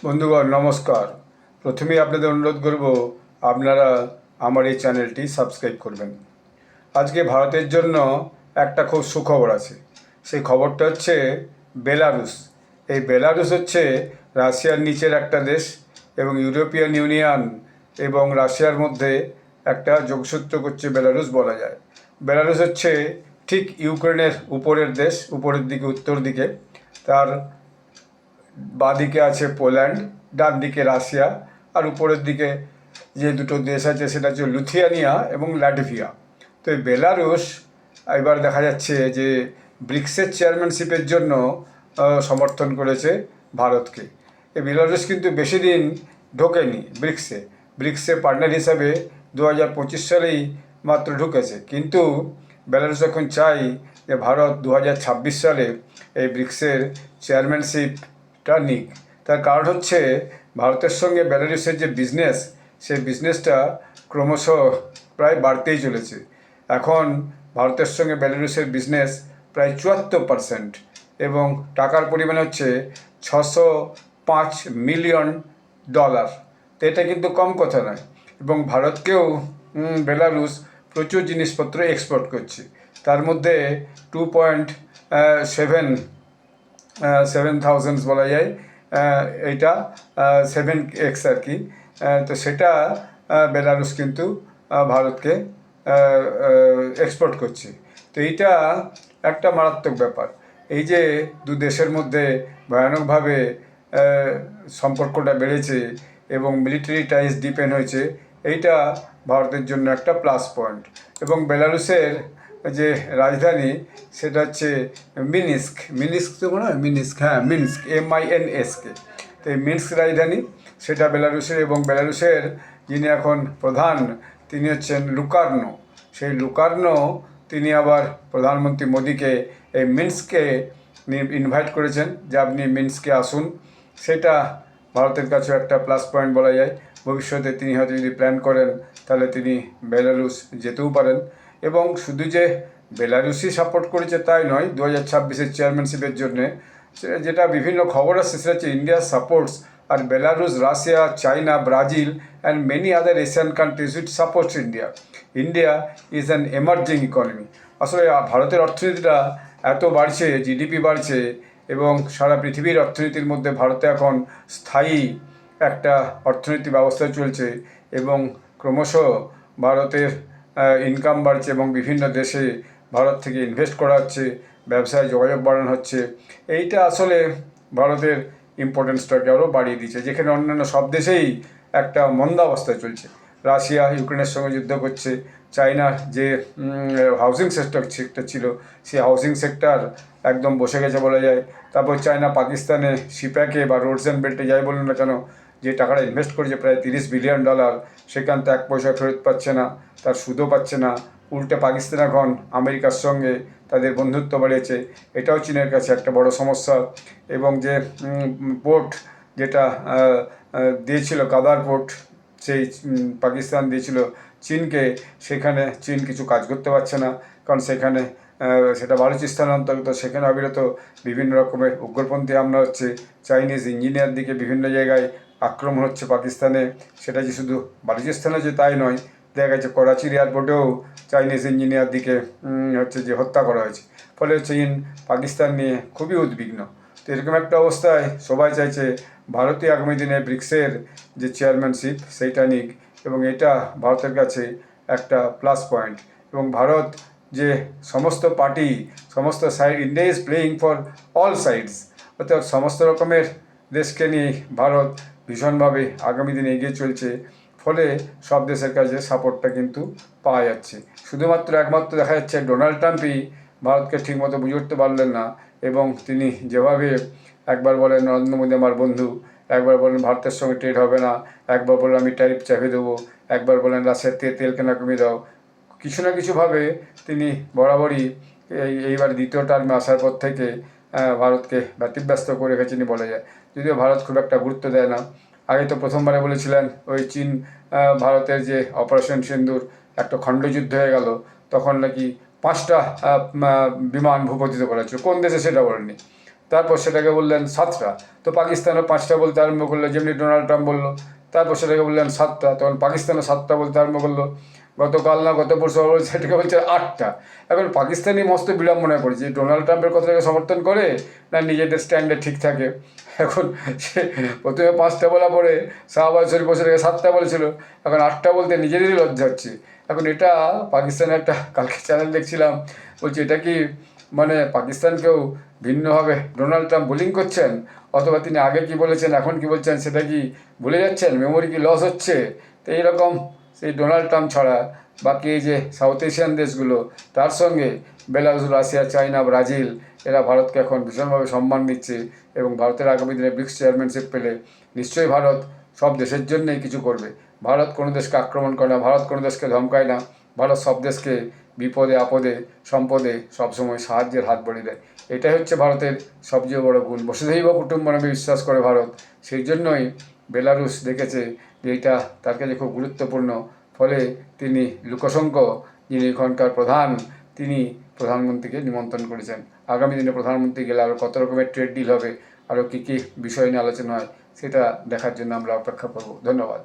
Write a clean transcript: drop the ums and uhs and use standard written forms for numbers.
বন্ধুগণ নমস্কার। প্রথমেই আপনাদের অনুরোধ করব আপনারা আমার এই চ্যানেলটি সাবস্ক্রাইব করবেন। আজকে ভারতের জন্য একটা খুব সুখবর আছে। সেই খবরটা হচ্ছে বেলারুস। এই বেলারুস হচ্ছে রাশিয়ার নিচের একটা দেশ এবং ইউরোপিয়ান ইউনিয়ন এবং রাশিয়ার মধ্যে একটা যোগসূত্র করছে বেলারুস বলা যায়। বেলারুস হচ্ছে ঠিক ইউক্রেনের উপরের দেশ, উপরের দিকে উত্তর দিকে। তার বাঁদিকে আছে পোল্যান্ড, ডান দিকে রাশিয়া, আর উপরের দিকে যে দুটো দেশ আছে সেটা হচ্ছে লিথুয়ানিয়া এবং লাটভিয়া। তো এই বেলারুস এবার দেখা যাচ্ছে যে ব্রিক্সের চেয়ারম্যানশিপের জন্য সমর্থন করেছে ভারতকে। এই বেলারুস কিন্তু বেশি দিন ঢোকেনি ব্রিক্সে পার্টনার হিসাবে 2025 সালেই মাত্র ঢুকেছে। কিন্তু বেলারুস এখন চাই যে ভারত 2026 সালে এই ব্রিক্সের চেয়ারম্যানশিপটা নিক। তার কারণ হচ্ছে ভারতের সঙ্গে বেলারুসের যে বিজনেস, সেই বিজনেসটা ক্রমশ প্রায় বাড়তেই চলেছে। এখন ভারতের সঙ্গে বেলারুসের বিজনেস প্রায় 74% এবং টাকার পরিমাণ হচ্ছে $605 মিলিয়ন। তো এটা কিন্তু কম কথা নয়। এবং ভারতকেও বেলারুস প্রচুর জিনিসপত্র এক্সপোর্ট করছে। তার মধ্যে 2.7 বলা যায়, এইটা 7x আর কি। তো সেটা বেলারুস কিন্তু ভারতকে এক্সপোর্ট করছে। তো এইটা একটা মারাত্মক ব্যাপার। এই যে দু দেশের মধ্যে ভয়ানকভাবে সম্পর্কটা বেড়েছে এবং মিলিটারি টাইজ ডিপেন্ড হয়েছে, এইটা ভারতের জন্য একটা প্লাস পয়েন্ট। এবং বেলারুসের যে রাজধানী সেটা হচ্ছে মিনিস্ক তো মনে হয় মিনিস্ক, মিন্স্ক, MINSK। তো এই মিন্স্ক রাজধানী, সেটা বেলারুসের। এবং বেলারুসের যিনি এখন প্রধান তিনি হচ্ছেন লুকার্নো। সেই লুকার্নো তিনি আবার প্রধানমন্ত্রী মোদিকে এই মিন্স্কে ইনভাইট করেছেন যে আপনি মিন্স্কে আসুন। সেটা ভারতের কাছেও একটা প্লাস পয়েন্ট বলা যায়। ভবিষ্যতে তিনি হয়তো যদি প্ল্যান করেন তাহলে তিনি বেলারুস যেতেও পারেন। এবং শুধু যে বেলারুসই সাপোর্ট করেছে তাই নয়, 2026-এর চেয়ারম্যানশিপের জন্যে যেটা বিভিন্ন খবর আসছে সেটা হচ্ছে ইন্ডিয়া সাপোর্টস, আর Belarus, Russia, China, Brazil and many other Asian countries which supports India. India is an emerging economy. আসলে ভারতের অর্থনীতিটা এত বাড়ছে, জিডিপি বাড়ছে এবং সারা পৃথিবীর অর্থনীতির মধ্যে ভারতে এখন স্থায়ী একটা অর্থনীতি ব্যবস্থা চলছে এবং ক্রমশ ভারতের ইনকাম বাড়ছে এবং বিভিন্ন দেশে ভারত থেকে ইনভেস্ট করা হচ্ছে, ব্যবসায় যোগাযোগ বাড়ানো হচ্ছে। এইটা আসলে ভারতের ইম্পর্টেন্সটাকে আরও বাড়িয়ে দিচ্ছে, যেখানে অন্যান্য সব দেশেই একটা মন্দাবস্থা চলছে। রাশিয়া ইউক্রেনের সঙ্গে যুদ্ধ করছে, চায়নার যে হাউজিং সেক্টর ছিল সেই হাউজিং সেক্টর একদম বসে গেছে বলা যায়। তারপর চায়না পাকিস্তানে সিপ্যাকে বা রোডস অ্যান্ড বেল্টে যাই বলুন না কেন, যে টাকাটা ইনভেস্ট করেছে প্রায় $30 বিলিয়ন, সেখান থেকে 1 পয়সা ফেরত পাচ্ছে না, তার সুদও পাচ্ছে না। উল্টে পাকিস্তান এখন আমেরিকার সঙ্গে তাদের বন্ধুত্ব বাড়িয়েছে, এটাও চীনের কাছে একটা বড় সমস্যা। এবং যে পোর্ট যেটা দিয়েছিল কাদার পোর্ট, সেই পাকিস্তান দিয়েছিল চীনকে, সেখানে চীন কিছু কাজ করতে পারছে না, কারণ সেখানে সেটা বালুচিস্তান অন্তর্গত। সেখানে অবিরত বিভিন্ন রকমের উগ্রপন্থী হামলা হচ্ছে, চাইনিজ ইঞ্জিনিয়ার দিকে বিভিন্ন জায়গায় আক্রমণ হচ্ছে পাকিস্তানে। সেটা যে শুধু বালুচিস্তানে যে তাই নয়, দেখা গেছে করাচির এয়ারপোর্টেও চাইনিজ ইঞ্জিনিয়ার দিকে হচ্ছে যে হত্যা করা হয়েছে। ফলে চীন পাকিস্তান নিয়ে খুবই উদ্বিগ্ন। তো এরকম একটা অবস্থায় সবাই চাইছে ভারতীয় আগামী দিনে ব্রিক্সের যে চেয়ারম্যানশিপ সেইটা নিক, এবং এটা ভারতের কাছে একটা প্লাস পয়েন্ট। এবং ভারত যে সমস্ত পার্টি, সমস্ত side, India is playing for all sides, অর্থাৎ সমস্ত রকমের দেশকে নিয়ে ভারত ভীষণভাবে আগামী দিনে এগিয়ে চলছে। ফলে সব দেশের কাছে সাপোর্টটা কিন্তু পাওয়া যাচ্ছে। শুধুমাত্র একমাত্র দেখা যাচ্ছে ডোনাল্ড ট্রাম্পই ভারতকে ঠিকমতো বুঝে উঠতে পারলেন না। এবং তিনি যেভাবে একবার বলেন নরেন্দ্র মোদী আমার বন্ধু, একবার বলেন ভারতের সঙ্গে ট্রেড হবে না, একবার বলেন আমি ট্যারিফ চাপিয়ে দেবো, একবার বলেন রাশিয়ার থেকে তেল কেনা কমিয়ে দাও, কিছু না কিছুভাবে তিনি বরাবরই এইবার দ্বিতীয় টার্মে আসার পর থেকে ভারতকে ব্যতিব্যস্ত করে রেখেছেনই বলা যায়। যদিও ভারত খুব একটা গুরুত্ব দেয় না। আগে তো প্রথমবারে বলেছিলেন ওই চীন ভারতের যে অপারেশন সিন্দুর একটা খণ্ডযুদ্ধ হয়ে গেল, তখন নাকি 5টা বিমান ভূপতিত করা হয়েছিল, কোন দেশে সেটা বলেননি। তারপর সেটাকে বললেন 7টা। তো পাকিস্তানও 5টা বলতে আরম্ভ করলো, যেমনি ডোনাল্ড ট্রাম্প বললো। তারপর সেটাকে বললেন 7টা, তখন পাকিস্তানও 7টা বলতে আরম্ভ করলো। গতকাল না গত পরশু সেটাকে বলছে 8টা। এখন পাকিস্তানি মস্ত বিড়ম্বনায় পড়েছে, ডোনাল্ড ট্রাম্পের কথাকে সমর্থন করে না নিজেদের স্ট্যান্ডে ঠিক থাকে। এখন সে প্রথমে 5টা বলা পরে শাহবাজ শরীফ বসে থেকে 7টা বলেছিল, এখন 8টা বলতে নিজেদেরই লজ্জা হচ্ছে। এখন এটা পাকিস্তানের একটা কালকে চ্যানেল দেখছিলাম, বলছে এটা কি মানে পাকিস্তানকেও ভিন্নভাবে ডোনাল্ড ট্রাম্প বোলিং করছেন, অথবা তিনি আগে কি বলেছেন এখন কি বলছেন সেটা কি ভুলে যাচ্ছেন, মেমোরি কি লস হচ্ছে। তো এইরকম সেই ডোনাল্ড ট্রাম্প ছাড়া বাকি এই যে সাউথ এশিয়ান দেশগুলো, তার সঙ্গে বেলারুস, রাশিয়া, চায়না, ব্রাজিল, এরা ভারতকে এখন ভীষণভাবে সম্মান দিচ্ছে এবং ভারতের আগামী দিনে ব্রিক্স চেয়ারম্যানশিপ পেলে নিশ্চয়ই ভারত সব দেশের জন্যই কিছু করবে। ভারত কোনো দেশকে আক্রমণ করে না, ভারত কোনো দেশকে ধমকায় না, ভারত সব দেশকে বিপদে আপদে সম্পদে সবসময় সাহায্যের হাত বাড়িয়ে দেয়। এটাই হচ্ছে ভারতের সবচেয়ে বড় গুণ। বসুধৈব কুটুম্বকমে বিশ্বাস করে ভারত, সেই জন্যই বেলারুস দেখেছে যে এটা তার কাছে খুব গুরুত্বপূর্ণ। ফলে তিনি লুকাশেঙ্কো, যিনি এখানকার প্রধান, তিনি প্রধানমন্ত্রীকে নিমন্ত্রণ করেছেন। আগামী দিনে প্রধানমন্ত্রী গেলে আরও কত রকমের ট্রেড ডিল হবে, আরও কী কী বিষয় নিয়ে আলোচনা হয়, সেটা দেখার জন্য আমরা অপেক্ষা করব। ধন্যবাদ।